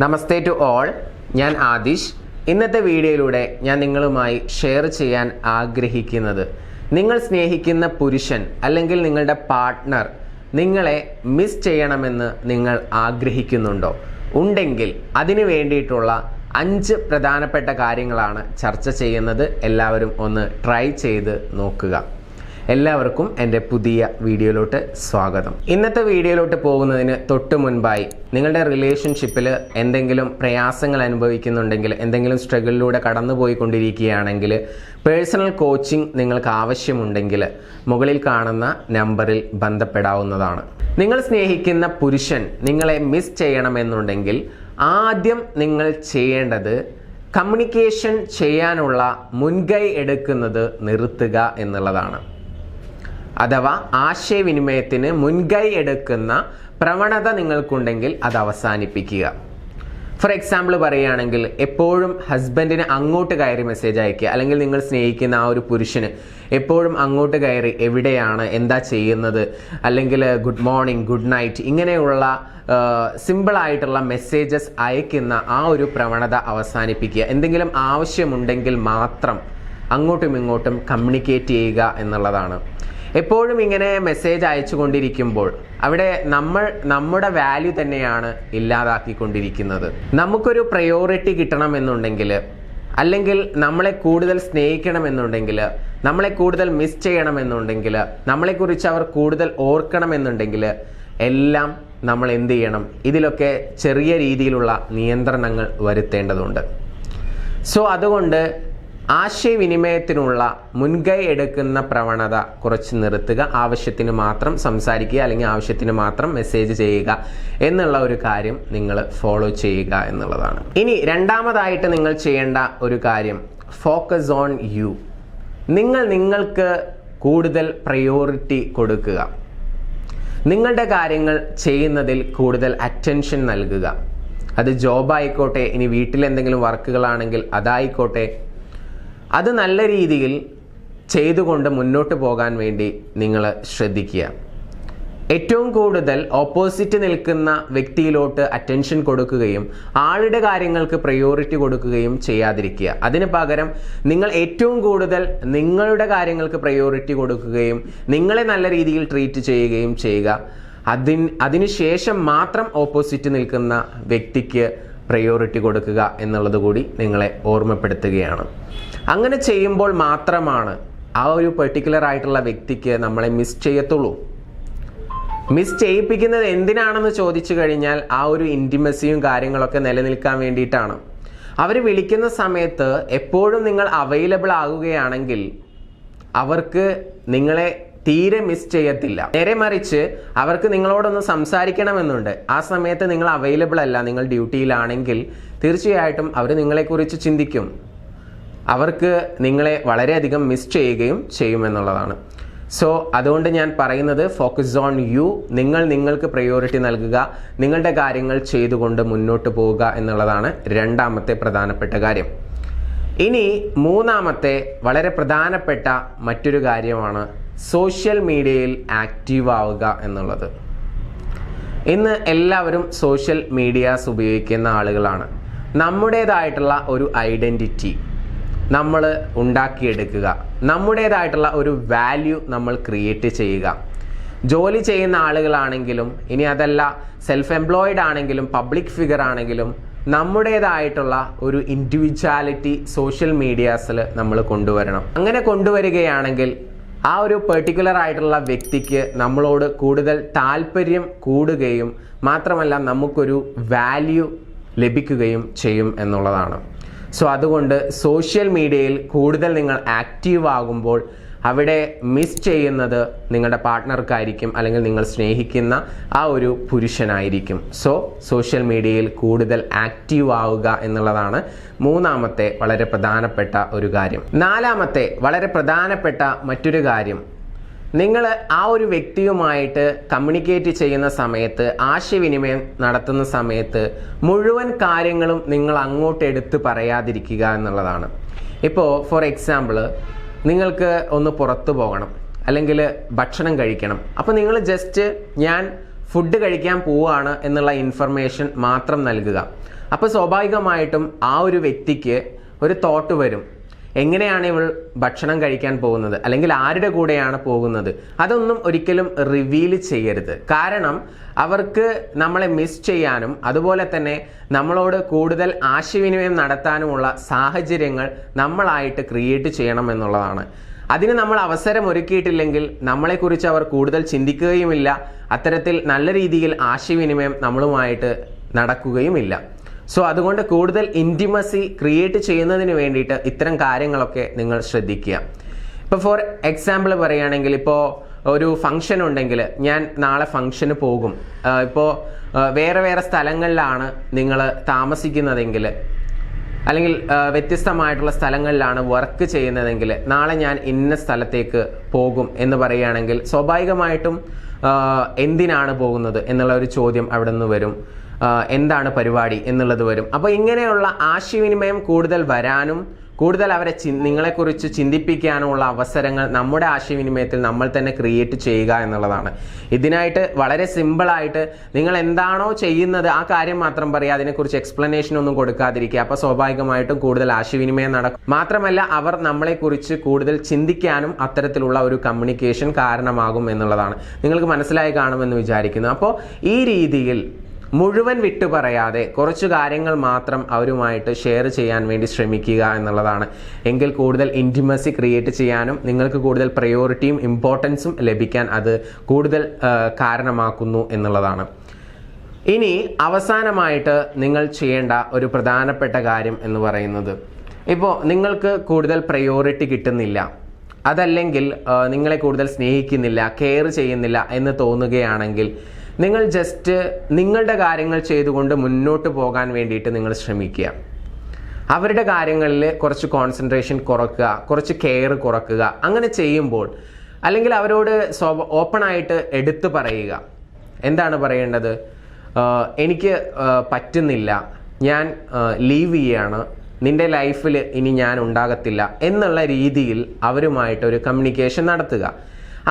Namaste to all. ഞാൻ ആദിഷ്. ഇന്നത്തെ വീഡിയോയിലൂടെ ഞാൻ നിങ്ങളുമായി ഷെയർ ചെയ്യാൻ ആഗ്രഹിക്കുന്നത്, നിങ്ങൾ സ്നേഹിക്കുന്ന പുരുഷൻ അല്ലെങ്കിൽ നിങ്ങളുടെ പാർട്ട്ണർ നിങ്ങളെ മിസ് ചെയ്യണമെന്ന് നിങ്ങൾ ആഗ്രഹിക്കുന്നുണ്ടോ? ഉണ്ടെങ്കിൽ അതിനു വേണ്ടിയിട്ടുള്ള 5 പ്രധാനപ്പെട്ട കാര്യങ്ങളാണ് ചർച്ച ചെയ്യുന്നത്. എല്ലാവരും ഒന്ന് ട്രൈ ചെയ്ത് നോക്കുക. എല്ലാവർക്കും എൻ്റെ പുതിയ വീഡിയോയിലോട്ട് സ്വാഗതം. ഇന്നത്തെ വീഡിയോയിലോട്ട് പോകുന്നതിന് തൊട്ട് മുൻപായി, നിങ്ങളുടെ റിലേഷൻഷിപ്പിൽ എന്തെങ്കിലും പ്രയാസങ്ങൾ അനുഭവിക്കുന്നുണ്ടെങ്കിൽ, എന്തെങ്കിലും സ്ട്രഗിളിലൂടെ കടന്നു പോയിക്കൊണ്ടിരിക്കുകയാണെങ്കിൽ, പേഴ്സണൽ കോച്ചിങ് നിങ്ങൾക്ക് ആവശ്യമുണ്ടെങ്കിൽ മുകളിൽ കാണുന്ന നമ്പറിൽ ബന്ധപ്പെടാവുന്നതാണ്. നിങ്ങൾ സ്നേഹിക്കുന്ന പുരുഷൻ നിങ്ങളെ മിസ് ചെയ്യണമെന്നുണ്ടെങ്കിൽ ആദ്യം നിങ്ങൾ ചെയ്യേണ്ടത് കമ്മ്യൂണിക്കേഷൻ ചെയ്യാനുള്ള മുൻകൈ എടുക്കുന്നത് നിർത്തുക എന്നുള്ളതാണ്. അഥവാ ആശയവിനിമയത്തിന് മുൻകൈ എടുക്കുന്ന പ്രവണത നിങ്ങൾക്കുണ്ടെങ്കിൽ അത് അവസാനിപ്പിക്കുക. ഫോർ എക്സാമ്പിൾ പറയുകയാണെങ്കിൽ, എപ്പോഴും ഹസ്ബൻഡിന് അങ്ങോട്ട് കയറി മെസ്സേജ് അയക്കുക, അല്ലെങ്കിൽ നിങ്ങൾ സ്നേഹിക്കുന്ന ആ ഒരു പുരുഷന് എപ്പോഴും അങ്ങോട്ട് കയറി എവിടെയാണ്, എന്താ ചെയ്യുന്നത്, അല്ലെങ്കിൽ ഗുഡ് മോർണിംഗ്, ഗുഡ് നൈറ്റ്, ഇങ്ങനെയുള്ള സിമ്പിളായിട്ടുള്ള മെസ്സേജസ് അയക്കുന്ന ആ ഒരു പ്രവണത അവസാനിപ്പിക്കുക. എന്തെങ്കിലും ആവശ്യമുണ്ടെങ്കിൽ മാത്രം അങ്ങോട്ടും ഇങ്ങോട്ടും കമ്മ്യൂണിക്കേറ്റ് ചെയ്യുക എന്നുള്ളതാണ്. എപ്പോഴും ഇങ്ങനെ മെസ്സേജ് അയച്ചു കൊണ്ടിരിക്കുമ്പോൾ അവിടെ നമ്മുടെ വാല്യൂ തന്നെയാണ് ഇല്ലാതാക്കിക്കൊണ്ടിരിക്കുന്നത്. നമുക്കൊരു പ്രയോറിറ്റി കിട്ടണമെന്നുണ്ടെങ്കിൽ, അല്ലെങ്കിൽ നമ്മളെ കൂടുതൽ സ്നേഹിക്കണമെന്നുണ്ടെങ്കിൽ, നമ്മളെ കൂടുതൽ മിസ് ചെയ്യണമെന്നുണ്ടെങ്കിൽ, നമ്മളെക്കുറിച്ച് അവർ കൂടുതൽ ഓർക്കണമെന്നുണ്ടെങ്കിൽ എല്ലാം നമ്മൾ എന്ത് ചെയ്യണം? ഇതിലൊക്കെ ചെറിയ രീതിയിലുള്ള നിയന്ത്രണങ്ങൾ വരുത്തേണ്ടതുണ്ട്. സോ അതുകൊണ്ട് ആശയവിനിമയത്തിനുള്ള മുൻകൈ എടുക്കുന്ന പ്രവണത കുറച്ച് നിർത്തുക. ആവശ്യത്തിന് മാത്രം സംസാരിക്കുക, അല്ലെങ്കിൽ ആവശ്യത്തിന് മാത്രം മെസ്സേജ് ചെയ്യുക എന്നുള്ള ഒരു കാര്യം നിങ്ങൾ ഫോളോ ചെയ്യുക എന്നുള്ളതാണ്. ഇനി രണ്ടാമതായിട്ട് നിങ്ങൾ ചെയ്യേണ്ട ഒരു കാര്യം, ഫോക്കസ് ഓൺ യു. നിങ്ങൾക്ക് കൂടുതൽ പ്രയോറിറ്റി കൊടുക്കുക. നിങ്ങളുടെ കാര്യങ്ങൾ ചെയ്യുന്നതിൽ കൂടുതൽ അറ്റൻഷൻ നൽകുക. അത് ജോബായിക്കോട്ടെ, ഇനി വീട്ടിലെന്തെങ്കിലും വർക്കുകളാണെങ്കിൽ അതായിക്കോട്ടെ, അത് നല്ല രീതിയിൽ ചെയ്തുകൊണ്ട് മുന്നോട്ട് പോകാൻ വേണ്ടി നിങ്ങൾ ശ്രദ്ധിക്കുക. ഏറ്റവും കൂടുതൽ ഓപ്പോസിറ്റ് നിൽക്കുന്ന വ്യക്തിയിലോട്ട് അറ്റൻഷൻ കൊടുക്കുകയും ആളുടെ കാര്യങ്ങൾക്ക് പ്രയോറിറ്റി കൊടുക്കുകയും ചെയ്യാതിരിക്കുക. അതിന് പകരം നിങ്ങൾ ഏറ്റവും കൂടുതൽ നിങ്ങളുടെ കാര്യങ്ങൾക്ക് പ്രയോറിറ്റി കൊടുക്കുകയും നിങ്ങളെ നല്ല രീതിയിൽ ട്രീറ്റ് ചെയ്യുകയും ചെയ്യുക. അതിനുശേഷം മാത്രം ഓപ്പോസിറ്റ് നിൽക്കുന്ന വ്യക്തിക്ക് പ്രയോറിറ്റി കൊടുക്കുക എന്നുള്ളത് കൂടി നിങ്ങളെ ഓർമ്മപ്പെടുത്തുകയാണ്. അങ്ങനെ ചെയ്യുമ്പോൾ മാത്രമാണ് ആ ഒരു പെർട്ടിക്കുലർ ആയിട്ടുള്ള വ്യക്തിക്ക് നമ്മളെ മിസ് ചെയ്യത്തുള്ളൂ. മിസ് ചെയ്യിപ്പിക്കുന്നത് എന്തിനാണെന്ന് ചോദിച്ചു കഴിഞ്ഞാൽ, ആ ഒരു ഇൻറ്റിമസിയും കാര്യങ്ങളൊക്കെ നിലനിൽക്കാൻ വേണ്ടിയിട്ടാണ്. അവർ വിളിക്കുന്ന സമയത്ത് എപ്പോഴും നിങ്ങൾ അവൈലബിൾ ആകുകയാണെങ്കിൽ അവർക്ക് നിങ്ങളെ തീരെ മിസ് ചെയ്യത്തില്ല. നേരെ മറിച്ച് അവർക്ക് നിങ്ങളോടൊന്ന് സംസാരിക്കണമെന്നുണ്ട്, ആ സമയത്ത് നിങ്ങൾ അവൈലബിൾ അല്ല, നിങ്ങൾ ഡ്യൂട്ടിയിലാണെങ്കിൽ തീർച്ചയായിട്ടും അവർ നിങ്ങളെക്കുറിച്ച് ചിന്തിക്കും. അവർക്ക് നിങ്ങളെ വളരെയധികം മിസ് ചെയ്യുകയും ചെയ്യുമെന്നുള്ളതാണ്. സോ അതുകൊണ്ട് ഞാൻ പറയുന്നത്, ഫോക്കസ് ഓൺ യു. നിങ്ങൾക്ക് പ്രയോറിറ്റി നൽകുക, നിങ്ങളുടെ കാര്യങ്ങൾ ചെയ്തുകൊണ്ട് മുന്നോട്ട് പോവുക എന്നുള്ളതാണ് രണ്ടാമത്തെ പ്രധാനപ്പെട്ട കാര്യം. ഇനി മൂന്നാമത്തെ വളരെ പ്രധാനപ്പെട്ട മറ്റൊരു കാര്യമാണ് സോഷ്യൽ മീഡിയയിൽ ആക്റ്റീവ് ആവുക എന്നുള്ളത്. ഇന്ന് എല്ലാവരും സോഷ്യൽ മീഡിയാസ് ഉപയോഗിക്കുന്ന ആളുകളാണ്. നമ്മുടേതായിട്ടുള്ള ഒരു ഐഡൻറ്റിറ്റി നമ്മൾ ഉണ്ടാക്കിയെടുക്കുക, നമ്മുടേതായിട്ടുള്ള ഒരു വാല്യൂ നമ്മൾ ക്രിയേറ്റ് ചെയ്യുക. ജോലി ചെയ്യുന്ന ആളുകളാണെങ്കിലും, ഇനി അതല്ല സെൽഫ് എംപ്ലോയിഡ് ആണെങ്കിലും, പബ്ലിക് ഫിഗർ ആണെങ്കിലും, നമ്മുടേതായിട്ടുള്ള ഒരു ഇൻഡിവിജ്വാലിറ്റി സോഷ്യൽ മീഡിയാസിൽ നമ്മൾ കൊണ്ടുവരണം. അങ്ങനെ കൊണ്ടുവരികയാണെങ്കിൽ ആ ഒരു പെർട്ടിക്കുലർ ആയിട്ടുള്ള വ്യക്തിക്ക് നമ്മളോട് കൂടുതൽ താല്പര്യം കൂടുകയും മാത്രമല്ല നമുക്കൊരു വാല്യൂ ലഭിക്കുകയും ചെയ്യും എന്നുള്ളതാണ്. സോ അതുകൊണ്ട് സോഷ്യൽ മീഡിയയിൽ കൂടുതൽ നിങ്ങൾ ആക്റ്റീവ് ആകുമ്പോൾ അവിടെ മിസ് ചെയ്യുന്നത് നിങ്ങളുടെ പാർട്ട്ണർക്കായിരിക്കും, അല്ലെങ്കിൽ നിങ്ങൾ സ്നേഹിക്കുന്ന ആ ഒരു പുരുഷനായിരിക്കും. സോ സോഷ്യൽ മീഡിയയിൽ കൂടുതൽ ആക്റ്റീവ് ആവുക എന്നുള്ളതാണ് മൂന്നാമത്തെ വളരെ പ്രധാനപ്പെട്ട ഒരു കാര്യം. നാലാമത്തെ വളരെ പ്രധാനപ്പെട്ട മറ്റൊരു കാര്യം, നിങ്ങൾ ആ ഒരു വ്യക്തിയുമായിട്ട് കമ്മ്യൂണിക്കേറ്റ് ചെയ്യുന്ന സമയത്ത്, ആശയവിനിമയം നടത്തുന്ന സമയത്ത് മുഴുവൻ കാര്യങ്ങളും നിങ്ങൾ അങ്ങോട്ട് എടുത്ത് പറയാതിരിക്കുക എന്നുള്ളതാണ്. ഇപ്പോൾ ഫോർ എക്സാമ്പിൾ, നിങ്ങൾക്ക് ഒന്ന് പുറത്തു പോകണം, അല്ലെങ്കിൽ ഭക്ഷണം കഴിക്കണം. അപ്പോൾ നിങ്ങൾ ജസ്റ്റ് ഞാൻ ഫുഡ് കഴിക്കാൻ പോവുകയാണ് എന്നുള്ള ഇൻഫർമേഷൻ മാത്രം നൽകുക. അപ്പോൾ സ്വാഭാവികമായിട്ടും ആ ഒരു വ്യക്തിക്ക് ഒരു തോട്ട് വരും, എങ്ങനെയാണ് ഇവൾ ഭക്ഷണം കഴിക്കാൻ പോകുന്നത്, അല്ലെങ്കിൽ ആരുടെ കൂടെയാണ് പോകുന്നത്, അതൊന്നും ഒരിക്കലും റിവീൽ ചെയ്യരുത്. കാരണം അവർക്ക് നമ്മളെ മിസ് ചെയ്യാനും അതുപോലെ തന്നെ നമ്മളോട് കൂടുതൽ ആശയവിനിമയം നടത്താനുമുള്ള സാഹചര്യങ്ങൾ നമ്മളായിട്ട് ക്രിയേറ്റ് ചെയ്യണം എന്നുള്ളതാണ്. അതിന് നമ്മൾ അവസരം ഒരുക്കിയിട്ടില്ലെങ്കിൽ നമ്മളെക്കുറിച്ച് അവർ കൂടുതൽ ചിന്തിക്കുകയുമില്ല, അത്തരത്തിൽ നല്ല രീതിയിൽ ആശയവിനിമയം നമ്മളുമായിട്ട് നടക്കുകയുമില്ല. സോ അതുകൊണ്ട് കൂടുതൽ ഇൻറ്റിമസി ക്രിയേറ്റ് ചെയ്യുന്നതിന് വേണ്ടിയിട്ട് ഇത്തരം കാര്യങ്ങളൊക്കെ നിങ്ങൾ ശ്രദ്ധിക്കുക. ഇപ്പോൾ ഫോർ എക്സാമ്പിൾ പറയുകയാണെങ്കിൽ, ഇപ്പോൾ ഒരു ഫംഗ്ഷൻ ഉണ്ടെങ്കിൽ ഞാൻ നാളെ ഫംഗ്ഷന് പോകും, ഇപ്പോൾ വേറെ വേറെ സ്ഥലങ്ങളിലാണ് നിങ്ങൾ താമസിക്കുന്നതെങ്കിൽ അല്ലെങ്കിൽ വ്യത്യസ്തമായിട്ടുള്ള സ്ഥലങ്ങളിലാണ് വർക്ക് ചെയ്യുന്നതെങ്കിൽ നാളെ ഞാൻ ഇന്ന സ്ഥലത്തേക്ക് പോകും എന്ന് പറയുകയാണെങ്കിൽ സ്വാഭാവികമായിട്ടും എന്തിനാണ് പോകുന്നത് എന്നുള്ള ഒരു ചോദ്യം അവിടെ നിന്ന് വരും, എന്താണ് പരിപാടി എന്നുള്ളത് വരും. അപ്പോൾ ഇങ്ങനെയുള്ള ആശയവിനിമയം കൂടുതൽ വരാനും കൂടുതൽ അവരെ നിങ്ങളെക്കുറിച്ച് ചിന്തിപ്പിക്കാനുമുള്ള അവസരങ്ങൾ നമ്മുടെ ആശയവിനിമയത്തിൽ നമ്മൾ തന്നെ ക്രിയേറ്റ് ചെയ്യുക എന്നുള്ളതാണ്. ഇതിനായിട്ട് വളരെ സിമ്പിളായിട്ട് നിങ്ങൾ എന്താണോ ചെയ്യുന്നത് ആ കാര്യം മാത്രം പറയുക, അതിനെക്കുറിച്ച് എക്സ്പ്ലനേഷൻ ഒന്നും കൊടുക്കാതിരിക്കുക. അപ്പോൾ സ്വാഭാവികമായിട്ടും കൂടുതൽ ആശയവിനിമയം നടക്കും. മാത്രമല്ല അവർ നമ്മളെക്കുറിച്ച് കൂടുതൽ ചിന്തിക്കാനും അത്തരത്തിലുള്ള ഒരു കമ്മ്യൂണിക്കേഷൻ കാരണമാകും എന്നുള്ളതാണ്. നിങ്ങൾക്ക് മനസ്സിലായി കാണുമെന്ന് വിചാരിക്കുന്നു. അപ്പോൾ ഈ രീതിയിൽ മുഴുവൻ വിട്ടു പറയാതെ കുറച്ച് കാര്യങ്ങൾ മാത്രം അവരുമായിട്ട് ഷെയർ ചെയ്യാൻ വേണ്ടി ശ്രമിക്കുക എന്നുള്ളതാണ്. എങ്കിൽ കൂടുതൽ ഇൻറ്റിമസി ക്രിയേറ്റ് ചെയ്യാനും നിങ്ങൾക്ക് കൂടുതൽ പ്രയോറിറ്റിയും ഇമ്പോർട്ടൻസും ലഭിക്കാൻ അത് കൂടുതൽ കാരണമാക്കുന്നു എന്നുള്ളതാണ്. ഇനി അവസാനമായിട്ട് നിങ്ങൾ ചെയ്യേണ്ട ഒരു പ്രധാനപ്പെട്ട കാര്യം എന്ന് പറയുന്നത്, ഇപ്പോൾ നിങ്ങൾക്ക് കൂടുതൽ പ്രയോറിറ്റി കിട്ടുന്നില്ല, അതല്ലെങ്കിൽ നിങ്ങളെ കൂടുതൽ സ്നേഹിക്കുന്നില്ല, കെയർ ചെയ്യുന്നില്ല എന്ന് തോന്നുകയാണെങ്കിൽ നിങ്ങൾ ജസ്റ്റ് നിങ്ങളുടെ കാര്യങ്ങൾ ചെയ്തുകൊണ്ട് മുന്നോട്ട് പോകാൻ വേണ്ടിയിട്ട് നിങ്ങൾ ശ്രമിക്കുക. അവരുടെ കാര്യങ്ങളിൽ കുറച്ച് കോൺസെൻട്രേഷൻ കുറക്കുക, കുറച്ച് കെയർ കുറക്കുക. അങ്ങനെ ചെയ്യുമ്പോൾ അല്ലെങ്കിൽ അവരോട് ഓപ്പണായിട്ട് എടുത്തു പറയുക. എന്താണ് പറയേണ്ടത്? എനിക്ക് പറ്റുന്നില്ല, ഞാൻ ലീവ് ചെയ്യാണ്, നിന്റെ ലൈഫിൽ ഇനി ഞാൻ ഉണ്ടാകത്തില്ല എന്നുള്ള രീതിയിൽ അവരുമായിട്ട് ഒരു കമ്മ്യൂണിക്കേഷൻ നടത്തുക.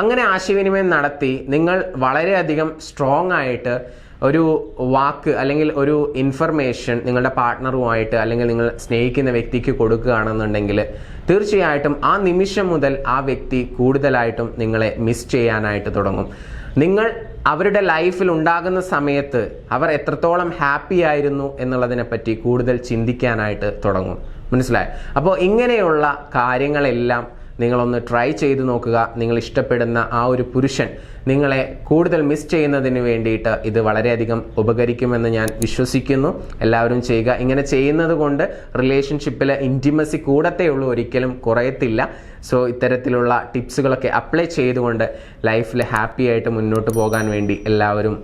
അങ്ങനെ ആശയവിനിമയം നടത്തി നിങ്ങൾ വളരെയധികം സ്ട്രോങ് ആയിട്ട് ഒരു വാക്ക് അല്ലെങ്കിൽ ഒരു ഇൻഫർമേഷൻ നിങ്ങളുടെ പാർട്ട്ണറുമായിട്ട് അല്ലെങ്കിൽ നിങ്ങൾ സ്നേഹിക്കുന്ന വ്യക്തിക്ക് കൊടുക്കുകയാണെന്നുണ്ടെങ്കിൽ തീർച്ചയായിട്ടും ആ നിമിഷം മുതൽ ആ വ്യക്തി കൂടുതലായിട്ടും നിങ്ങളെ മിസ് ചെയ്യാനായിട്ട് തുടങ്ങും. നിങ്ങൾ അവരുടെ ലൈഫിൽ ഉണ്ടാകുന്ന സമയത്ത് അവർ എത്രത്തോളം ഹാപ്പി ആയിരുന്നു എന്നുള്ളതിനെപ്പറ്റി കൂടുതൽ ചിന്തിക്കാനായിട്ട് തുടങ്ങും. മനസ്സിലായോ? അപ്പോൾ ഇങ്ങനെയുള്ള കാര്യങ്ങളെല്ലാം നിങ്ങളൊന്ന് ട്രൈ ചെയ്ത് നോക്കുക. നിങ്ങൾ ഇഷ്ടപ്പെടുന്ന ആ ഒരു പുരുഷൻ നിങ്ങളെ കൂടുതൽ മിസ് ചെയ്യുന്നതിന് വേണ്ടിയിട്ട് ഇത് വളരെയധികം ഉപകരിക്കുമെന്ന് ഞാൻ വിശ്വസിക്കുന്നു. എല്ലാവരും ചെയ്യുക. ഇങ്ങനെ ചെയ്യുന്നത് കൊണ്ട് റിലേഷൻഷിപ്പിൽ ഇൻറ്റിമസി കൂടത്തേ ഉള്ളൂ, ഒരിക്കലും കുറയത്തില്ല. സോ ഇത്തരത്തിലുള്ള ടിപ്സുകളൊക്കെ അപ്ലൈ ചെയ്തുകൊണ്ട് ലൈഫിൽ ഹാപ്പി ആയിട്ട് മുന്നോട്ട് പോകാൻ വേണ്ടി എല്ലാവരും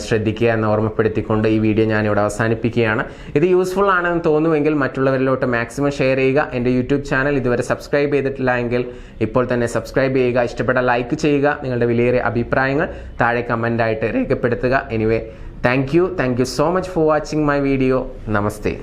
ശ്രദ്ധിക്കുക എന്ന് ഓർമ്മപ്പെടുത്തിക്കൊണ്ട് ഈ വീഡിയോ ഞാനിവിടെ അവസാനിപ്പിക്കുകയാണ്. ഇത് യൂസ്ഫുൾ ആണെന്ന് തോന്നുമെങ്കിൽ മറ്റുള്ളവരിലോട്ട് മാക്സിമം ഷെയർ ചെയ്യുക. എൻ്റെ യൂട്യൂബ് ചാനൽ ഇതുവരെ സബ്സ്ക്രൈബ് ചെയ്തിട്ടില്ല എങ്കിൽ ഇപ്പോൾ തന്നെ സബ്സ്ക്രൈബ് ചെയ്യുക. ഇഷ്ടപ്പെട്ട ലൈക്ക് ചെയ്യുക. നിങ്ങളുടെ വിലയേറിയ അഭിപ്രായങ്ങൾ താഴെ കമൻ്റായിട്ട് രേഖപ്പെടുത്തുക. Anyway, thank you so much for watching my video. Namaste.